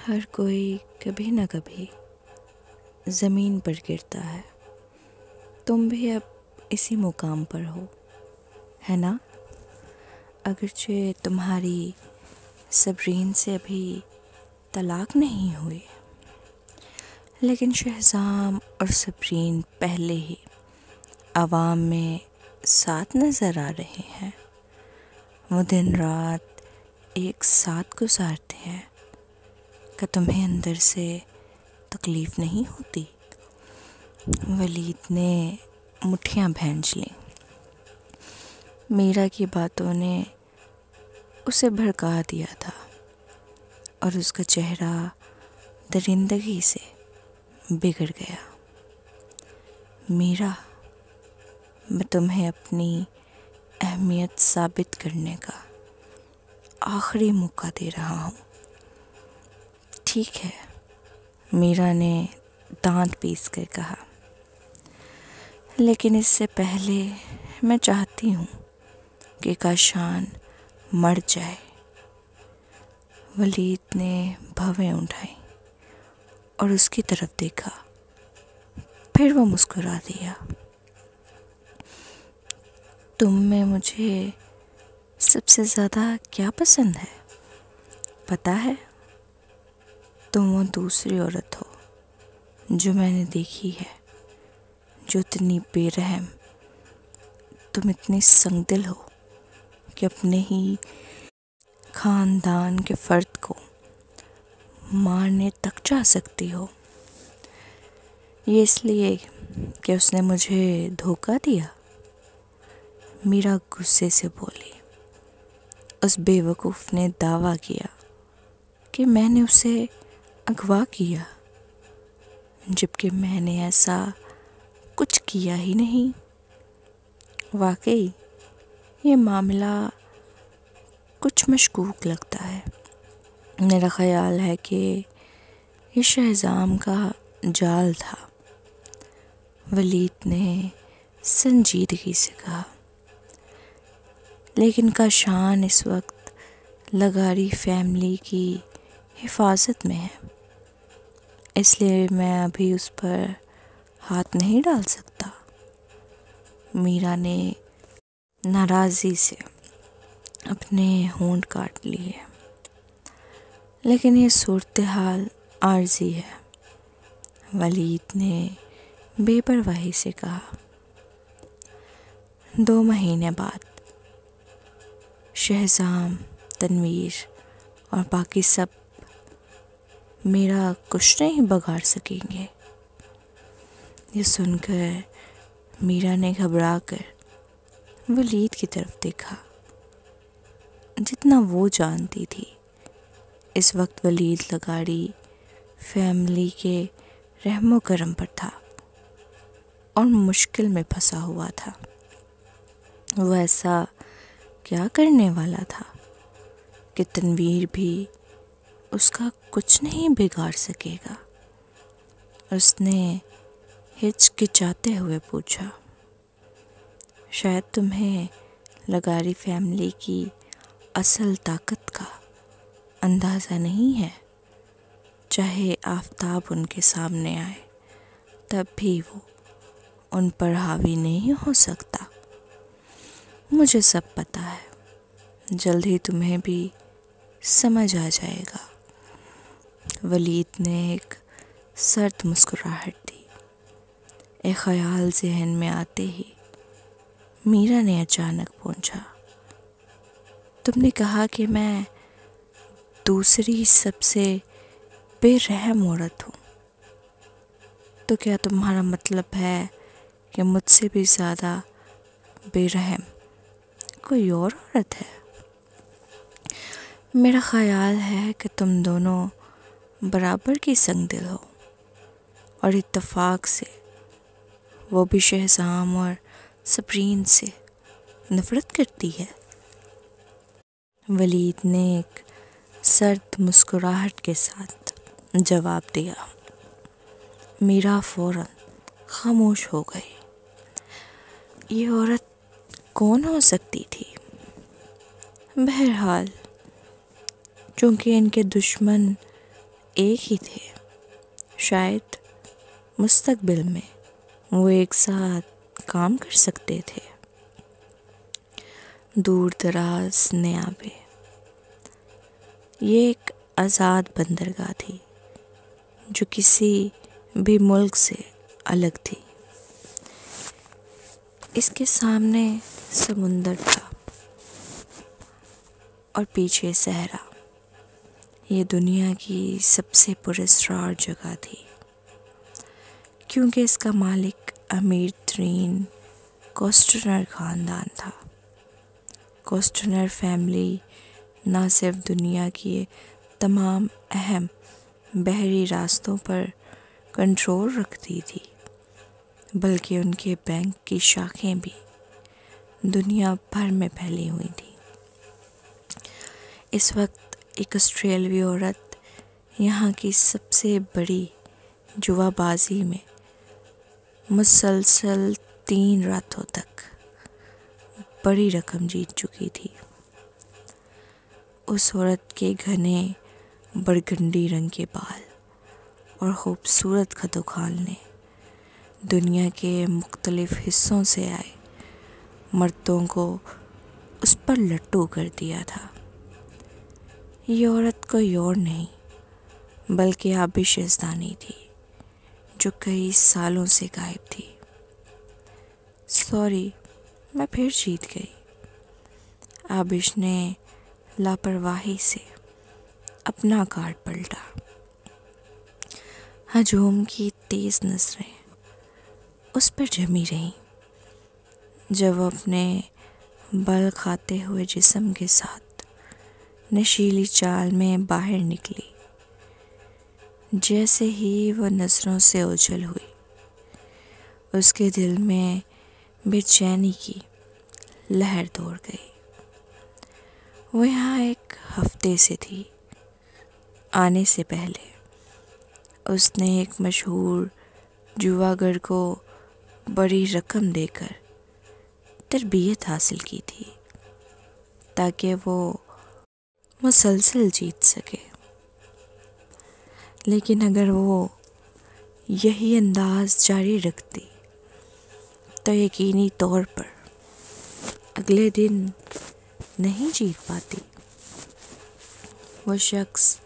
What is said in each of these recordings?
ہر کوئی کبھی نہ کبھی زمین پر گرتا ہے. تم بھی اب اسی مقام پر ہو، ہے نا؟ اگرچہ تمہاری صبرین سے ابھی طلاق نہیں ہوئی، لیکن شہزام اور صبرین پہلے ہی عوام میں ساتھ نظر آ رہے ہیں. وہ دن رات ایک ساتھ گزارتے ہیں. کہ تمہیں اندر سے تکلیف نہیں ہوتی؟ ولید نے مٹھیاں بھینچ لیں. میرا کی باتوں نے اسے بھڑکا دیا تھا اور اس کا چہرہ درندگی سے بگڑ گیا. میرا، میں تمہیں اپنی اہمیت ثابت کرنے کا آخری موقع دے رہا ہوں. ٹھیک ہے، میرا نے دانت پیس کر کہا، لیکن اس سے پہلے میں چاہتی ہوں کہ کاشان مر جائے. ولید نے بھویں اٹھائیں اور اس کی طرف دیکھا. پھر وہ مسکرا دیا. تم میں مجھے سب سے زیادہ کیا پسند ہے پتہ ہے؟ تم وہ دوسری عورت ہو جو میں نے دیکھی ہے، جو اتنی بے رحم. تم اتنی سنگ دل ہو کہ اپنے ہی خاندان کے فرد کو مارنے تک جا سکتی ہو. یہ اس لیے کہ اس نے مجھے دھوکہ دیا. میرا غصے سے بولی. اس بے وقوف نے دعویٰ کیا کہ میں نے اسے اغوا کیا، جبکہ میں نے ایسا کچھ کیا ہی نہیں. واقعی یہ معاملہ کچھ مشکوک لگتا ہے. میرا خیال ہے کہ یہ شہزام کا جال تھا. ولید نے سنجیدگی سے کہا. لیکن کاشان اس وقت لغاری فیملی کی حفاظت میں ہے، اس لیے میں ابھی اس پر ہاتھ نہیں ڈال سکتا. میرا نے ناراضی سے اپنے ہونٹ کاٹ لیے. لیکن یہ صورتحال عارضی ہے، ولید نے بے پرواہی سے کہا. 2 مہینے بعد شہزام، تنویر اور باقی سب میرا کچھ نہیں بگاڑ سکیں گے. یہ سن کر میرا نے گھبرا کر ولید کی طرف دیکھا. جتنا وہ جانتی تھی، اس وقت ولید لغاری فیملی کے رحم و کرم پر تھا اور مشکل میں پھنسا ہوا تھا. وہ ایسا کیا کرنے والا تھا کہ تنویر بھی اس کا کچھ نہیں بگاڑ سکے گا. اس نے ہچکچاتے ہوئے پوچھا، شاید تمہیں لغاری فیملی کی اصل طاقت کا اندازہ نہیں ہے. چاہے آفتاب ان کے سامنے آئے تب بھی وہ ان پر حاوی نہیں ہو سکتا. مجھے سب پتہ ہے، جلد ہی تمہیں بھی سمجھ آ جائے گا. ولید نے ایک سرد مسکراہٹ دی. ایک خیال ذہن میں آتے ہی میرا نے اچانک پوچھا، تم نے کہا کہ میں دوسری سب سے بے رحم عورت ہوں، تو کیا تمہارا مطلب ہے کہ مجھ سے بھی زیادہ بے رحم کوئی اور عورت ہے؟ میرا خیال ہے کہ تم دونوں برابر کی سنگ دل ہو، اور اتفاق سے وہ بھی شہزام اور صبرین سے نفرت کرتی ہے. ولید نے ایک سرد مسکراہٹ کے ساتھ جواب دیا. میرا فوراً خاموش ہو گئی. یہ عورت کون ہو سکتی تھی؟ بہرحال چونکہ ان کے دشمن ایک ہی تھے، شاید مستقبل میں وہ ایک ساتھ کام کر سکتے تھے۔ دور دراز نیابیں، یہ ایک آزاد بندرگاہ تھی جو کسی بھی ملک سے الگ تھی۔ اس کے سامنے سمندر تھا اور پیچھے صحرا۔ یہ دنیا کی سب سے پراسرار جگہ تھی، کیونکہ اس کا مالک امیر ترین کوسٹنر خاندان تھا۔ کوسٹنر فیملی نہ صرف دنیا کی تمام اہم بحری راستوں پر کنٹرول رکھتی تھی، بلکہ ان کے بینک کی شاخیں بھی دنیا بھر میں پھیلی ہوئی تھیں۔ اس وقت ایک آسٹریلوی عورت یہاں کی سب سے بڑی جوا بازی میں مسلسل 3 راتوں تک بڑی رقم جیت چکی تھی۔ اس عورت کے گھنے برگنڈی رنگ کے بال اور خوبصورت خد و خال نے دنیا کے مختلف حصوں سے آئے مردوں کو اس پر لٹو کر دیا تھا۔ یہ عورت کوئی اور نہیں بلکہ آبش یزدانی تھی، جو کئی سالوں سے غائب تھی۔ سوری، میں پھر جیت گئی، آبش نے لاپرواہی سے اپنا کارڈ پلٹا۔ ہجوم کی تیز نظریں اس پر جمی رہیں جب وہ اپنے بل کھاتے ہوئے جسم کے ساتھ نشیلی چال میں باہر نکلی۔ جیسے ہی وہ نظروں سے اوجھل ہوئی، اس کے دل میں بے چینی کی لہر دوڑ گئی۔ وہ یہاں 1 ہفتے سے تھی۔ آنے سے پہلے اس نے ایک مشہور جواگر کو بڑی رقم دے کر تربیت حاصل کی تھی تاکہ وہ مسلسل جیت سکے، لیکن اگر وہ یہی انداز جاری رکھتی تو یقینی طور پر اگلے دن نہیں جیت پاتی۔ وہ شخص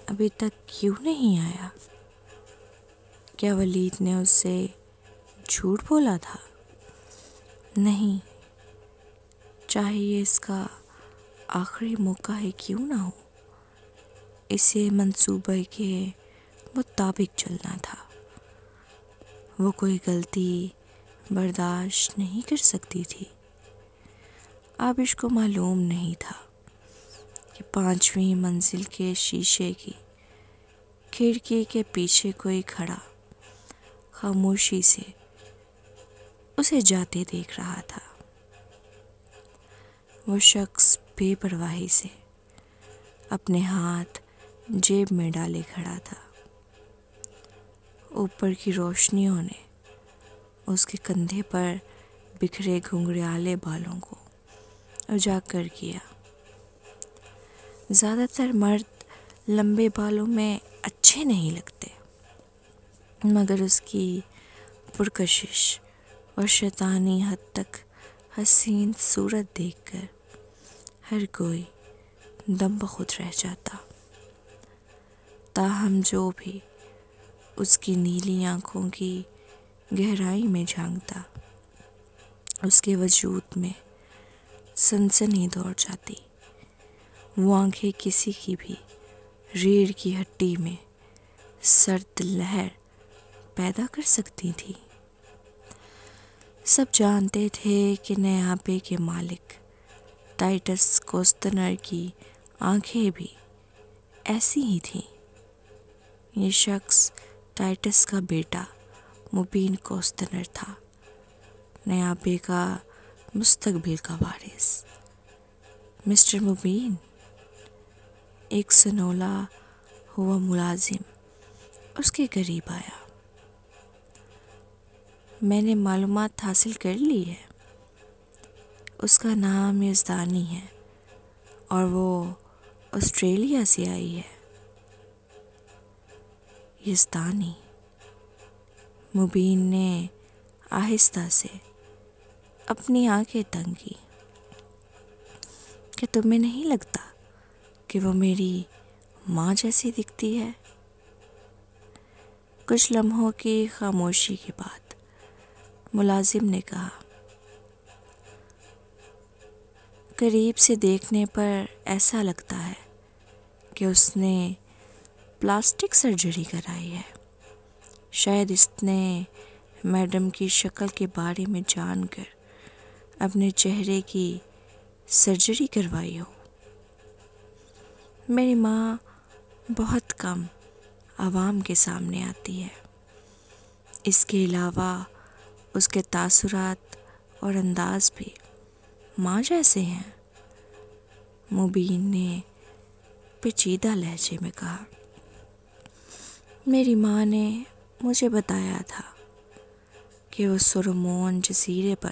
ابھی تک کیوں نہیں آیا؟ کیا ولید نے اس سے جھوٹ بولا تھا؟ نہیں، چاہے یہ اس کا آخری موقع ہی کیوں نہ ہو، اسے منصوبے کے مطابق چلنا تھا۔ وہ کوئی غلطی برداشت نہیں کر سکتی تھی۔ آبش کو معلوم نہیں تھا کہ 5ویں منزل کے شیشے کی کھڑکی کے پیچھے کوئی کھڑا خاموشی سے اسے جاتے دیکھ رہا تھا۔ وہ شخص بے پرواہی سے اپنے ہاتھ جیب میں ڈالے کھڑا تھا۔ اوپر کی روشنیوں نے اس کے کندھے پر بکھرے گھنگریالے بالوں کو اجاگر کیا۔ زیادہ تر مرد لمبے بالوں میں اچھے نہیں لگتے، مگر اس کی پرکشش اور شیطانی حد تک حسین صورت دیکھ کر ہر کوئی دم بخود رہ جاتا۔ تاہم جو بھی اس کی نیلی آنکھوں کی گہرائی میں جھانکتا، اس کے وجود میں سنسنی دوڑ جاتی۔ وہ آنکھیں کسی کی بھی ریڑھ کی ہڈی میں سرد لہر پیدا کر سکتی تھی۔ سب جانتے تھے کہ نیابے کے مالک ٹائٹس کوسٹنر کی آنکھیں بھی ایسی ہی تھیں۔ یہ شخص ٹائٹس کا بیٹا مبین کوسٹنر تھا، نیابے کا مستقبل کا وارث۔ مسٹر مبین، ایک سنولا ہوا ملازم اس کے قریب آیا۔ میں نے معلومات حاصل کر لی ہے، اس کا نام یزدانی ہے اور وہ آسٹریلیا سے آئی ہے۔ یزدانی۔ مبین نے آہستہ سے اپنی آنکھیں تنگ کی۔ کہ تمہیں نہیں لگتا کہ وہ میری ماں جیسی دکھتی ہے؟ کچھ لمحوں کی خاموشی کے بعد ملازم نے کہا، قریب سے دیکھنے پر ایسا لگتا ہے کہ اس نے پلاسٹک سرجری کرائی ہے۔ شاید اس نے میڈم کی شکل کے بارے میں جان کر اپنے چہرے کی سرجری کروائی ہو۔ میری ماں بہت کم عوام کے سامنے آتی ہے۔ اس کے علاوہ اس کے تاثرات اور انداز بھی ماں جیسے ہیں، مبین نے پیچیدہ لہجے میں کہا۔ میری ماں نے مجھے بتایا تھا کہ وہ سولومون جزیرے پر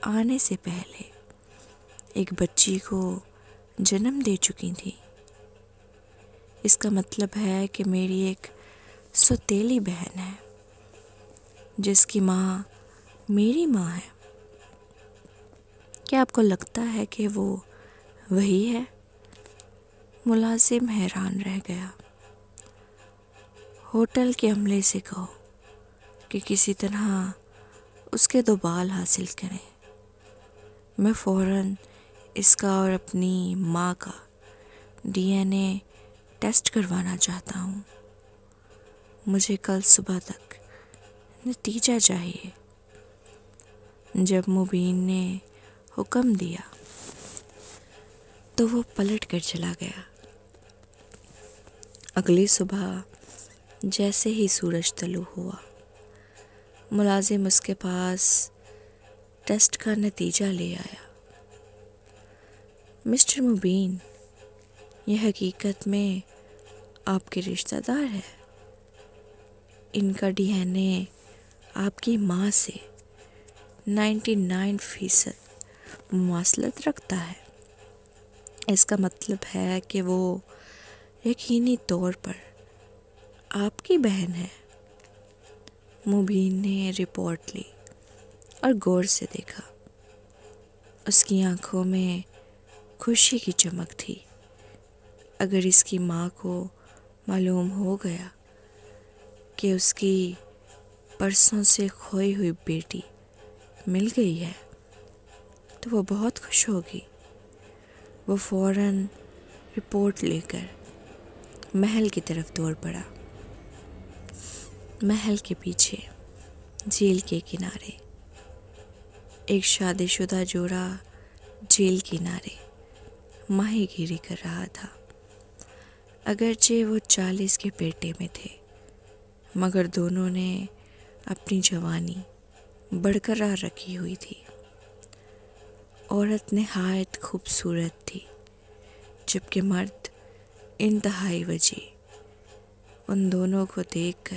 آنے سے پہلے ایک بچی کو جنم دے چکی تھی۔ اس کا مطلب ہے کہ میری ایک سوتیلی بہن ہے جس کی ماں میری ماں ہے۔ کیا آپ کو لگتا ہے کہ وہ وہی ہے؟ ملازم حیران رہ گیا۔ ہوٹل کے عملے سے کہو کہ کسی طرح اس کے 2 بال حاصل کریں۔ میں فوراً اس کا اور اپنی ماں کا DNA ٹیسٹ کروانا چاہتا ہوں۔ مجھے کل صبح تک نتیجہ چاہیے۔ جب مبین نے حکم دیا تو وہ پلٹ کر چلا گیا۔ اگلی صبح جیسے ہی سورج طلوع ہوا، ملازم اس کے پاس ٹیسٹ کا نتیجہ لے آیا۔ مسٹر مبین، یہ حقیقت میں آپ کے رشتہ دار ہے۔ ان کا DNA آپ کی ماں سے 99% مماثلت رکھتا ہے۔ اس کا مطلب ہے کہ وہ یقینی طور پر آپ کی بہن ہے۔ مبین نے رپورٹ لی اور غور سے دیکھا۔ اس کی آنکھوں میں خوشی کی چمک تھی۔ اگر اس کی ماں کو معلوم ہو گیا کہ اس کی برسوں سے کھوئی ہوئی بیٹی مل گئی ہے تو وہ بہت خوش ہوگی۔ وہ فوراً رپورٹ لے کر محل کی طرف دوڑ پڑا۔ محل کے پیچھے جھیل کے کنارے ایک شادی شدہ جوڑا جھیل کنارے ماہی گیری کر رہا تھا۔ اگرچہ وہ 40 کے پیٹے میں تھے، مگر دونوں نے اپنی جوانی برقرار رکھی ہوئی تھی۔ عورت نہایت خوبصورت تھی، جبکہ مرد انتہائی وجیح۔ ان دونوں کو دیکھ کر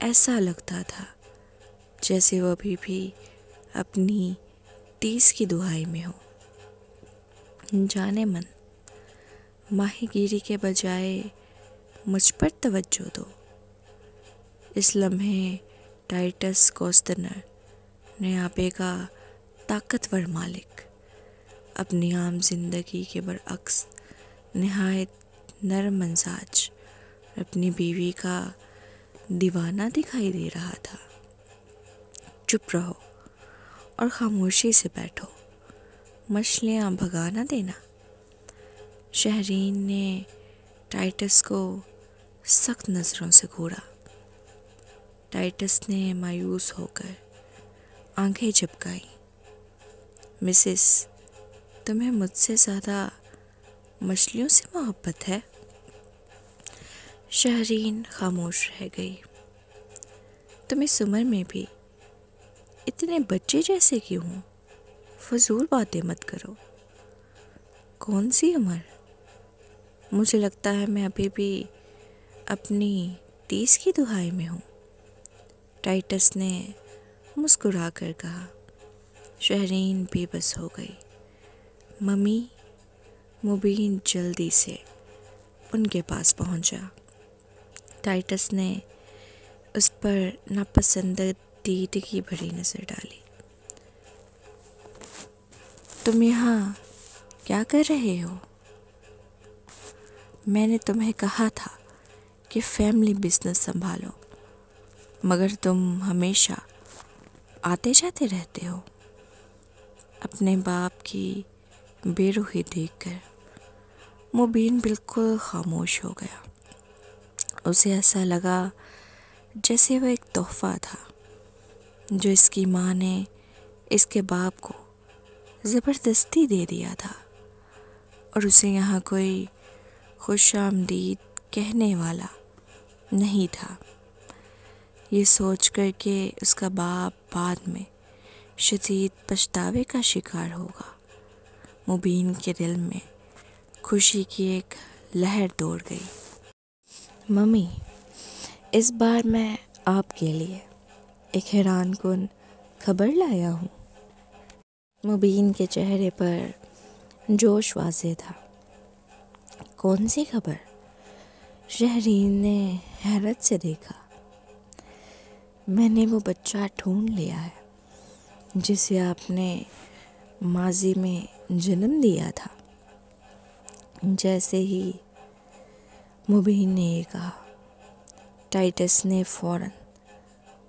ایسا لگتا تھا جیسے وہ ابھی بھی اپنی 30 کی دہائی میں ہو۔ جانے من، ماہی گیری کے بجائے مجھ پر توجہ دو۔ اس لمحے ٹائٹس کوستنر نے آبے کا طاقتور مالک اپنی عام زندگی کے برعکس نہایت نرم مزاج اپنی بیوی کا دیوانہ دکھائی دے رہا تھا۔ چپ رہو اور خاموشی سے بیٹھو، مچھلیاں بھگا نہ دینا۔ شہرین نے ٹائٹس کو سخت نظروں سے گھورا۔ ٹائٹس نے مایوس ہو کر آنکھیں جھپکائیں۔ مسز، تمہیں مجھ سے زیادہ مچھلیوں سے محبت ہے؟ شہرین خاموش رہ گئی۔ تم اس عمر میں بھی اتنے بچے جیسے کیوں ہوں؟ فضول باتیں مت کرو۔ کون سی عمر؟ مجھے لگتا ہے میں ابھی بھی اپنی 30 کی دہائی میں ہوں، ٹائٹس نے مسکرا کر کہا۔ شہرین بے بس ہو گئی۔ ممی، مبین جلدی سے ان کے پاس پہنچا۔ ٹائٹس نے اس پر ناپسندیدگی بھری نظر ڈالی۔ تم یہاں کیا کر رہے ہو؟ میں نے تمہیں کہا تھا کہ فیملی بزنس سنبھالو، مگر تم ہمیشہ آتے جاتے رہتے ہو۔ اپنے باپ کی بے روحی دیکھ کر مبین بالکل خاموش ہو گیا۔ اسے ایسا لگا جیسے وہ ایک تحفہ تھا جو اس کی ماں نے اس کے باپ کو زبردستی دے دیا تھا، اور اسے یہاں کوئی خوش آمدید کہنے والا نہیں تھا۔ یہ سوچ کر کہ اس کا باپ بعد میں شدید پچھتاوے کا شکار ہوگا، مبین کے دل میں خوشی کی ایک لہر دوڑ گئی۔ ممی، اس بار میں آپ کے لیے ایک حیران کن خبر لایا ہوں۔ مبین کے چہرے پر جوش واضح تھا۔ کون سی خبر؟ شہرین نے حیرت سے دیکھا۔ میں نے وہ بچہ ڈھونڈ لیا ہے جسے آپ نے ماضی میں جنم دیا تھا۔ جیسے ہی مبین نے یہ کہا، ٹائٹس نے فوراً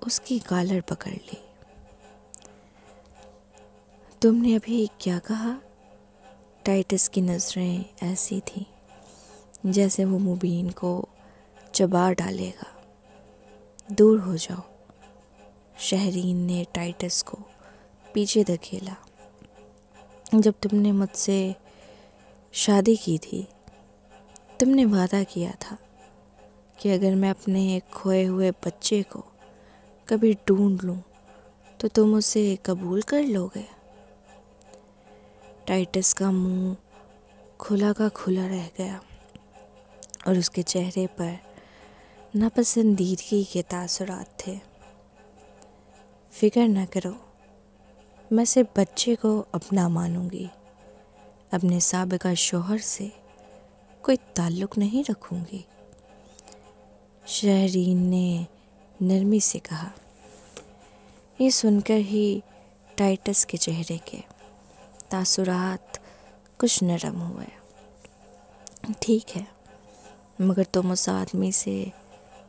اس کی کالر پکڑ لی۔ تم نے ابھی کیا کہا؟ ٹائٹس کی نظریں ایسی تھیں جیسے وہ مبین کو چبا ڈالے گا۔ دور ہو جاؤ، شہرین نے ٹائٹس کو پیچھے دھکیلا۔ جب تم نے مجھ سے شادی کی تھی، تم نے وعدہ کیا تھا کہ اگر میں اپنے ایک کھوئے ہوئے بچے کو کبھی ڈھونڈ لوں تو تم اسے قبول کر لو گے۔ ٹائٹس کا منہ کھلا کا کھلا رہ گیا اور اس کے چہرے پر ناپسندیدگی کے تاثرات تھے۔ فکر نہ کرو، میں صرف بچے کو اپنا مانوں گی، اپنے سابقہ شوہر سے کوئی تعلق نہیں رکھوں گی، شہرین نے نرمی سے کہا۔ یہ سن کر ہی ٹائٹس کے چہرے کے تاثرات کچھ نرم ہوئے۔ ٹھیک ہے، مگر تم اس آدمی سے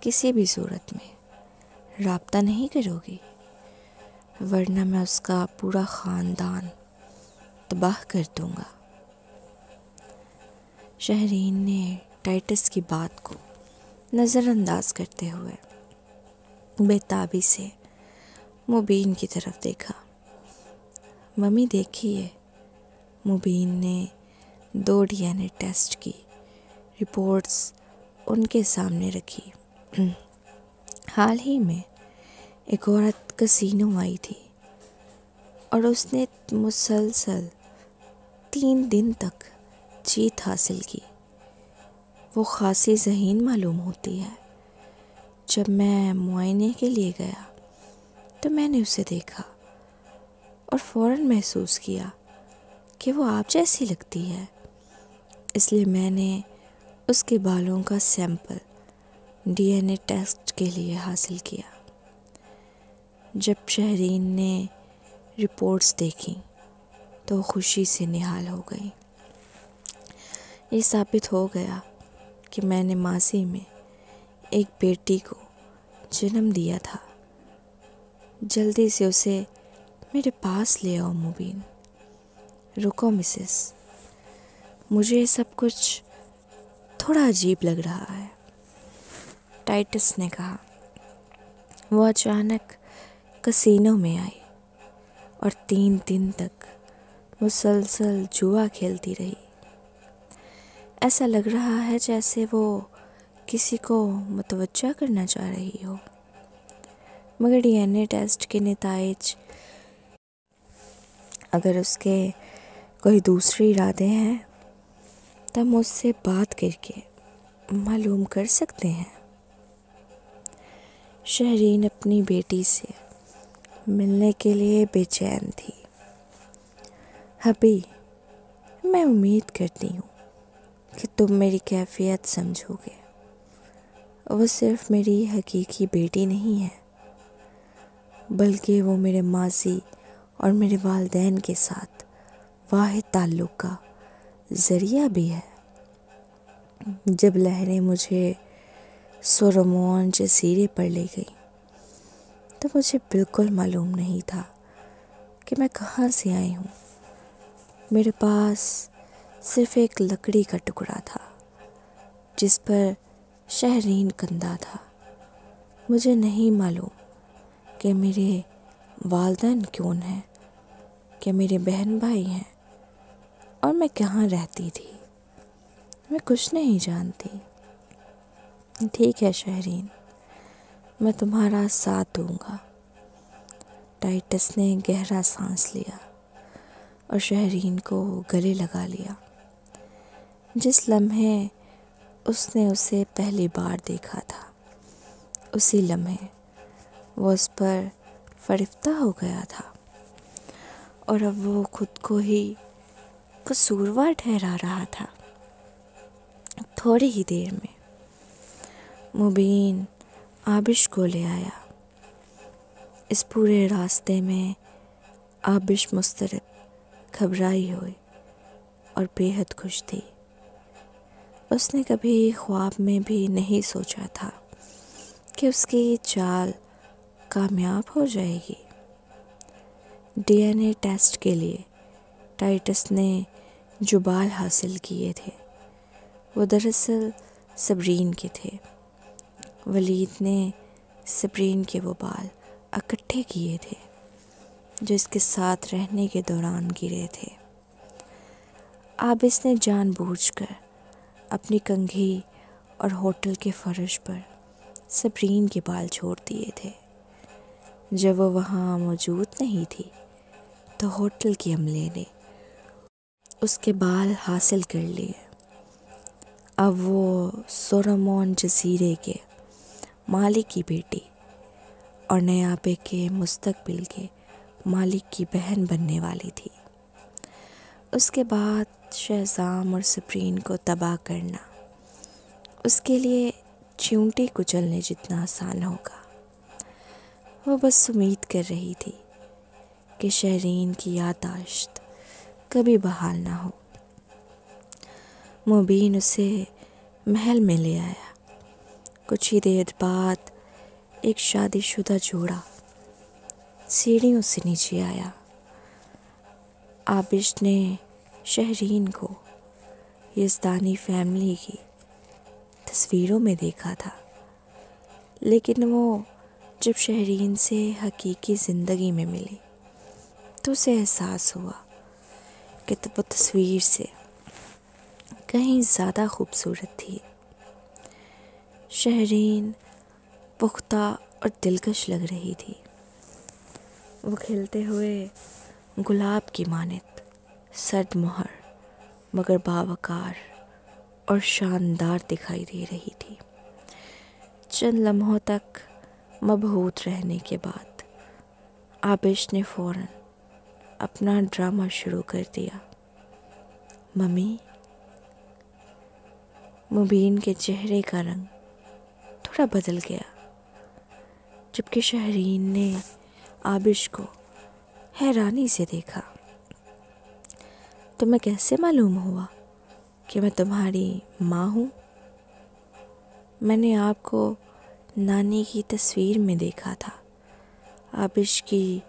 کسی بھی صورت میں رابطہ نہیں کرو گی، ورنہ میں اس کا پورا خاندان تباہ کر دوں گا۔ شہرین نے ٹائٹس کی بات کو نظر انداز کرتے ہوئے بے تابی سے مبین کی طرف دیکھا۔ ممی دیکھیے، مبین نے 2 DNA ٹیسٹ کی رپورٹس ان کے سامنے رکھی۔ حال ہی میں ایک عورت کسینو آئی تھی اور اس نے مسلسل 3 دن تک جیت حاصل کی۔ وہ خاصی ذہین معلوم ہوتی ہے۔ جب میں معائنے کے لیے گیا تو میں نے اسے دیکھا اور فوراً محسوس کیا کہ وہ آپ جیسی لگتی ہے، اس لیے میں نے اس کے بالوں کا سیمپل DNA ٹیسٹ کے لیے حاصل کیا۔ جب شہرین نے رپورٹس دیکھیں تو خوشی سے نہال ہو گئی۔ یہ ثابت ہو گیا کہ میں نے ماضی میں ایک بیٹی کو جنم دیا تھا۔ جلدی سے اسے میرے پاس لے آؤ مبین۔ رکو مسز، مجھے یہ سب کچھ تھوڑا عجیب لگ رہا ہے، ٹائٹس نے کہا۔ وہ اچانک کسینو میں آئی اور 3 دن تک مسلسل جوا کھیلتی رہی۔ ایسا لگ رہا ہے جیسے وہ کسی کو متوجہ کرنا چاہ رہی ہو، مگر DNA ٹیسٹ کے نتائج اگر اس کے کوئی دوسرے ارادے ہیں تو ہم اس سے بات کر کے معلوم کر سکتے ہیں۔ شہرین اپنی بیٹی سے ملنے کے لیے بے چین تھی۔ ابھی میں امید کرتی ہوں کہ تم میری کیفیت سمجھو گے۔ وہ صرف میری حقیقی بیٹی نہیں ہے، بلکہ وہ میرے ماضی اور میرے والدین کے ساتھ واحد تعلق کا ذریعہ بھی ہے۔ جب لہریں مجھے سولومون جزیرے پر لے گئیں تو مجھے بالکل معلوم نہیں تھا کہ میں کہاں سے آئی ہوں۔ میرے پاس صرف ایک لکڑی کا ٹکڑا تھا جس پر شہرین کندہ تھا۔ مجھے نہیں معلوم کہ میرے والدین کون ہیں، کہ میرے بہن بھائی ہیں، اور میں کہاں رہتی تھی۔ میں کچھ نہیں جانتی۔ ٹھیک ہے شہرین، میں تمہارا ساتھ دوں گا۔ ٹائٹس نے گہرا سانس لیا اور شہرین کو گلے لگا لیا۔ جس لمحے اس نے اسے پہلی بار دیکھا تھا، اسی لمحے وہ اس پر فریفتہ ہو گیا تھا، اور اب وہ خود کو ہی قصوروار ٹھہرا رہا تھا۔ تھوڑی ہی دیر میں مبین آبش کو لے آیا۔ اس پورے راستے میں آبش مضطرب، گھبرائی ہوئی اور بے حد خوش تھی۔ اس نے کبھی خواب میں بھی نہیں سوچا تھا کہ اس کی چال کامیاب ہو جائے گی۔ ڈی این اے ٹیسٹ کے لیے ٹائٹس نے جو بال حاصل کیے تھے وہ دراصل صبرین کے تھے۔ ولید نے صبرین کے وہ بال اکٹھے کیے تھے جو اس کے ساتھ رہنے کے دوران گرے تھے۔ آبش نے جان بوجھ کر اپنی کنگھی اور ہوٹل کے فرش پر صبرین کے بال چھوڑ دیے تھے۔ جب وہ وہاں موجود نہیں تھی تو ہوٹل کی عملے نے اس کے بال حاصل کر لیے۔ اب وہ سولومون جزیرے کے مالک کی بیٹی اور نیابے کے مستقبل کے مالک کی بہن بننے والی تھی۔ اس کے بعد شہزام اور صبرین کو تباہ کرنا اس کے لیے چیونٹی کچلنے جتنا آسان ہوگا۔ وہ بس امید کر رہی تھی کہ شہرین کی یادداشت کبھی بحال نہ ہو۔ مبین اسے محل میں لے آیا۔ کچھ ہی دیر بعد ایک شادی شدہ جوڑا سیڑھیوں سے نیچے آیا۔ آبش نے شہرین کو یزدانی فیملی کی تصویروں میں دیکھا تھا، لیکن وہ جب شہرین سے حقیقی زندگی میں ملی تو اسے احساس ہوا کہ وہ تصویر سے کہیں زیادہ خوبصورت تھی۔ شہرین پختہ اور دلکش لگ رہی تھی۔ وہ کھلتے ہوئے گلاب کی مانند سرد مہر مگر باوقار اور شاندار دکھائی دے رہی تھی۔ چند لمحوں تک مبہوت رہنے کے بعد آبش نے فوراً اپنا ڈرامہ شروع کر دیا۔ ممی، مبین کے چہرے کا رنگ تھوڑا بدل گیا، جبکہ شہرین نے آبش کو حیرانی سے دیکھا۔ تمہیں کیسے معلوم ہوا کہ میں تمہاری ماں ہوں؟ میں نے آپ کو نانی کی تصویر میں دیکھا تھا۔ آبش کی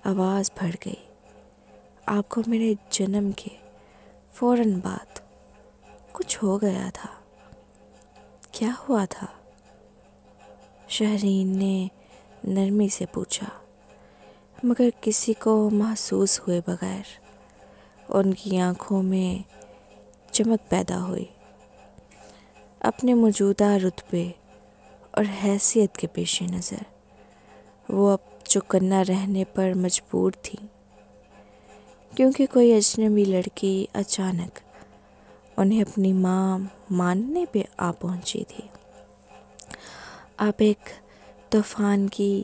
آواز بھر گئی۔ آپ کو میرے جنم کے فوراً بعد کچھ ہو گیا تھا۔ کیا ہوا تھا؟ شہرین نے نرمی سے پوچھا، مگر کسی کو محسوس ہوئے بغیر۔ ان کی آنکھوں میں چمک پیدا ہوئی۔ اپنے موجودہ رتبے اور حیثیت کے پیش نظر وہ اب چوکنا رہنے پر مجبور تھی، کیونکہ کوئی اجنبی لڑکی اچانک انہیں اپنی ماں ماننے پہ آ پہنچی تھی۔ آپ ایک طوفان کی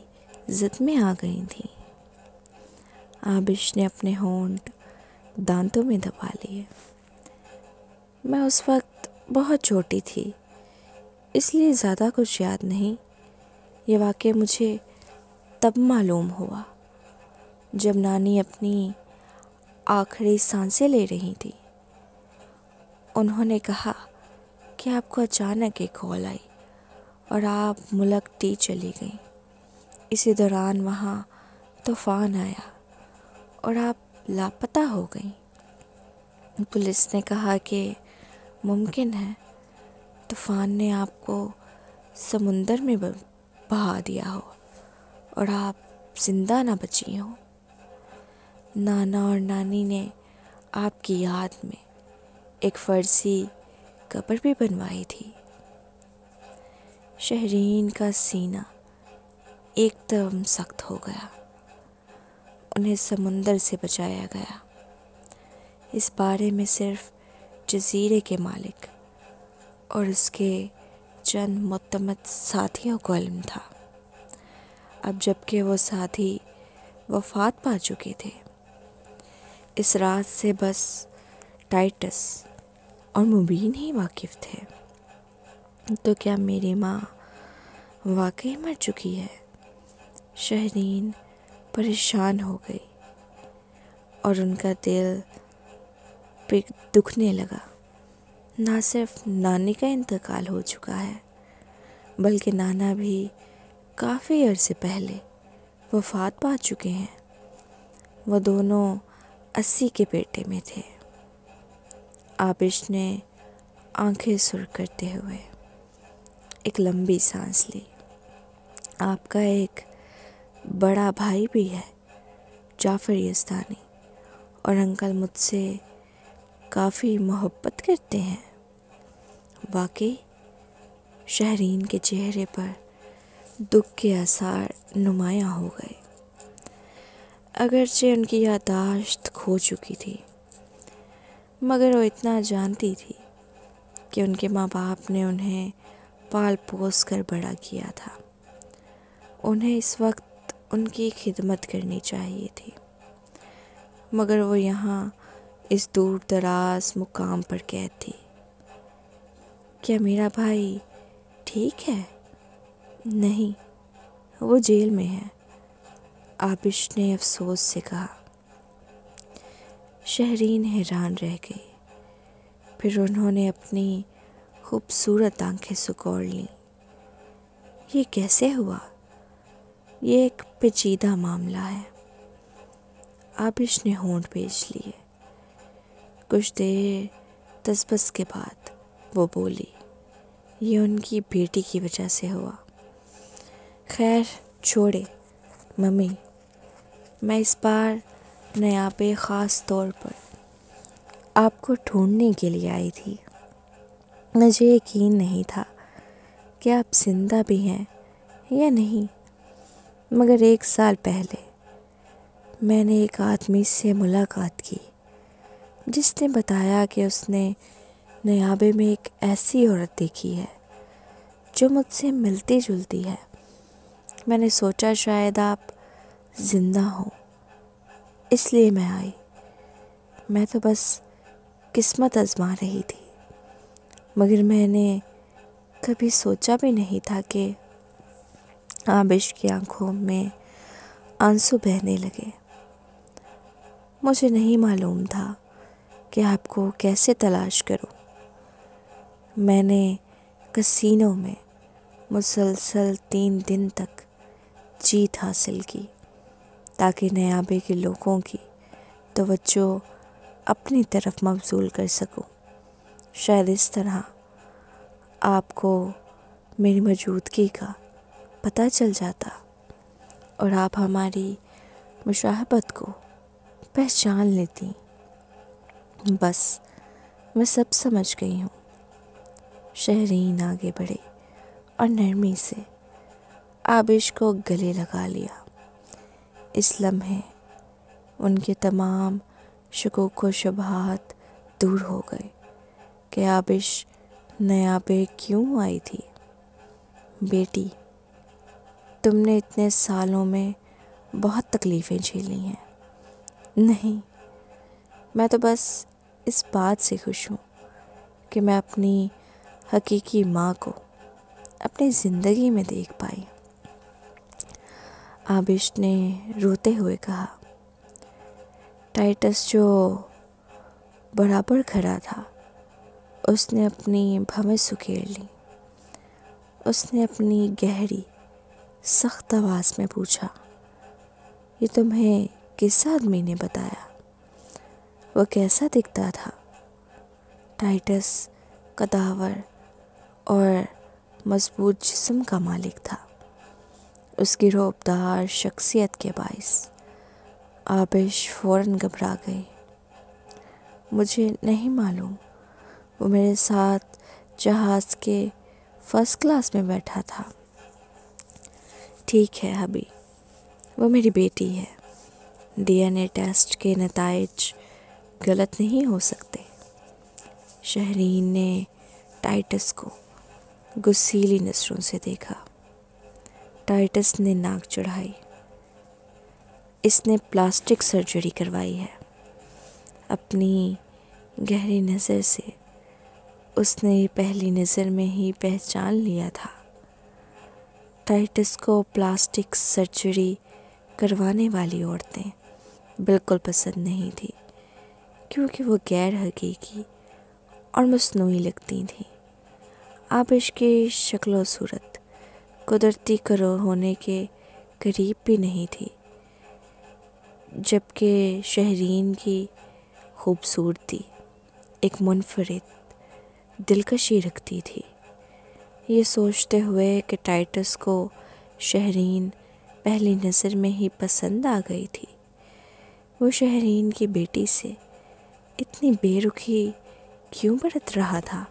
زد میں آ گئی تھیں۔ آبش نے اپنے ہونٹ دانتوں میں دبا لیے۔ میں اس وقت بہت چھوٹی تھی، اس لیے زیادہ کچھ یاد نہیں۔ یہ واقعہ مجھے تب معلوم ہوا جب نانی اپنی آخری سانسیں لے رہی تھی۔ انہوں نے کہا کہ آپ کو اچانک ایک کال آئی اور آپ ملک ٹی چلی گئیں۔ اسی دوران وہاں طوفان آیا اور آپ لاپتہ ہو گئیں۔ پولیس نے کہا کہ ممکن ہے طوفان نے آپ کو سمندر میں بہا دیا ہو اور آپ زندہ نہ بچی ہوں۔ نانا اور نانی نے آپ کی یاد میں ایک فرضی قبر بھی بنوائی تھی۔ شہرین کا سینہ ایک دم سخت ہو گیا۔ انہیں سمندر سے بچایا گیا۔ اس بارے میں صرف جزیرے کے مالک اور اس کے چند معتمد ساتھیوں کو علم تھا۔ اب جب کہ وہ ساتھی وفات پا چکے تھے، اس راز سے بس ٹائٹس اور مبین ہی واقف تھے۔ تو کیا میری ماں واقعی مر چکی ہے؟ شہرین پریشان ہو گئی اور ان کا دل دکھنے لگا۔ نہ صرف نانی کا انتقال ہو چکا ہے بلکہ نانا بھی کافی عرصے پہلے وفات پا چکے ہیں۔ وہ دونوں 80 کے پیٹے میں تھے۔ آبش نے آنکھیں سرخ کرتے ہوئے ایک لمبی سانس لی۔ آپ کا ایک بڑا بھائی بھی ہے، جعفر یزدانی، اور انکل مجھ سے کافی محبت کرتے ہیں۔ واقعی؟ شہرین کے چہرے پر دکھ کے آثار نمایاں ہو گئے۔ اگرچہ ان کی یادداشت کھو چکی تھی، مگر وہ اتنا جانتی تھی کہ ان کے ماں باپ نے انہیں پال پوس کر بڑا کیا تھا۔ انہیں اس وقت ان کی خدمت کرنی چاہیے تھی، مگر وہ یہاں اس دور دراز مقام پر قید تھی۔ کیا میرا بھائی ٹھیک ہے؟ نہیں، وہ جیل میں ہے، آبش نے افسوس سے کہا۔ شہرین حیران رہ گئی۔ پھر انہوں نے اپنی خوبصورت آنکھیں سکوڑ لیں۔ یہ کیسے ہوا؟ یہ ایک پیچیدہ معاملہ ہے۔ آبش نے ہونٹ پیچ لیے۔ کچھ دیر تذبذب کے بعد وہ بولی، یہ ان کی بیٹی کی وجہ سے ہوا۔ خیر چھوڑے ممی، میں اس بار نیابے خاص طور پر آپ کو ڈھونڈنے کے لیے آئی تھی۔ مجھے یقین نہیں تھا کہ آپ زندہ بھی ہیں یا نہیں، مگر 1 سال پہلے میں نے ایک آدمی سے ملاقات کی جس نے بتایا کہ اس نے نیابے میں ایک ایسی عورت دیکھی ہے جو مجھ سے ملتی جلتی ہے۔ میں نے سوچا شاید آپ زندہ ہوں، اس لیے میں آئی۔ میں تو بس قسمت آزما رہی تھی، مگر میں نے کبھی سوچا بھی نہیں تھا کہ آبش کی آنکھوں میں آنسو بہنے لگے۔ مجھے نہیں معلوم تھا کہ آپ کو کیسے تلاش کروں۔ میں نے کسینوں میں مسلسل 3 دن تک جیت حاصل کی تاکہ نیابے کے لوگوں کی توجہ اپنی طرف مبذول کر سکوں۔ شاید اس طرح آپ کو میری موجودگی کا پتہ چل جاتا اور آپ ہماری مشابہت کو پہچان لیتی۔ بس میں سب سمجھ گئی ہوں۔ شہرین آگے بڑھے اور نرمی سے آبش کو گلے لگا لیا۔ اس لمحے ان کے تمام شکوک و شبہات دور ہو گئے کہ آبش نیابے کیوں آئی تھی۔ بیٹی، تم نے اتنے سالوں میں بہت تکلیفیں جھیلی ہیں۔ نہیں، میں تو بس اس بات سے خوش ہوں کہ میں اپنی حقیقی ماں کو اپنی زندگی میں دیکھ پائی۔ آبش نے روتے ہوئے کہا، ٹائٹس جو برابر کھڑا تھا اس نے اپنی بھویں سکیڑ لی۔ اس نے اپنی گہری سخت آواز میں پوچھا، یہ تمہیں کس آدمی نے بتایا؟ وہ کیسا دکھتا تھا؟ ٹائٹس قداور اور مضبوط جسم کا مالک تھا۔ اس کی رعبدار شخصیت کے باعث آبش فوراً گھبرا گئی۔ مجھے نہیں معلوم، وہ میرے ساتھ جہاز کے فرسٹ کلاس میں بیٹھا تھا۔ ٹھیک ہے ابھی، وہ میری بیٹی ہے۔ DNA ٹیسٹ کے نتائج غلط نہیں ہو سکتے۔ شہرین نے ٹائٹس کو غصیلی نظروں سے دیکھا۔ ٹائٹس نے ناک چڑھائی۔ اس نے پلاسٹک سرجری کروائی ہے۔ اپنی گہری نظر سے اس نے پہلی نظر میں ہی پہچان لیا تھا۔ ٹائٹس کو پلاسٹک سرجری کروانے والی عورتیں بالکل پسند نہیں تھیں، کیونکہ وہ غیر حقیقی اور مصنوعی لگتی تھیں۔ آبش کی شکل و صورت قدرتی ہونے کے قریب بھی نہیں تھی، جبکہ شہرین کی خوبصورتی ایک منفرد دلکشی رکھتی تھی۔ یہ سوچتے ہوئے کہ ٹائٹس کو شہرین پہلی نظر میں ہی پسند آ گئی تھی، وہ شہرین کی بیٹی سے اتنی بے رخی کیوں برت رہا تھا؟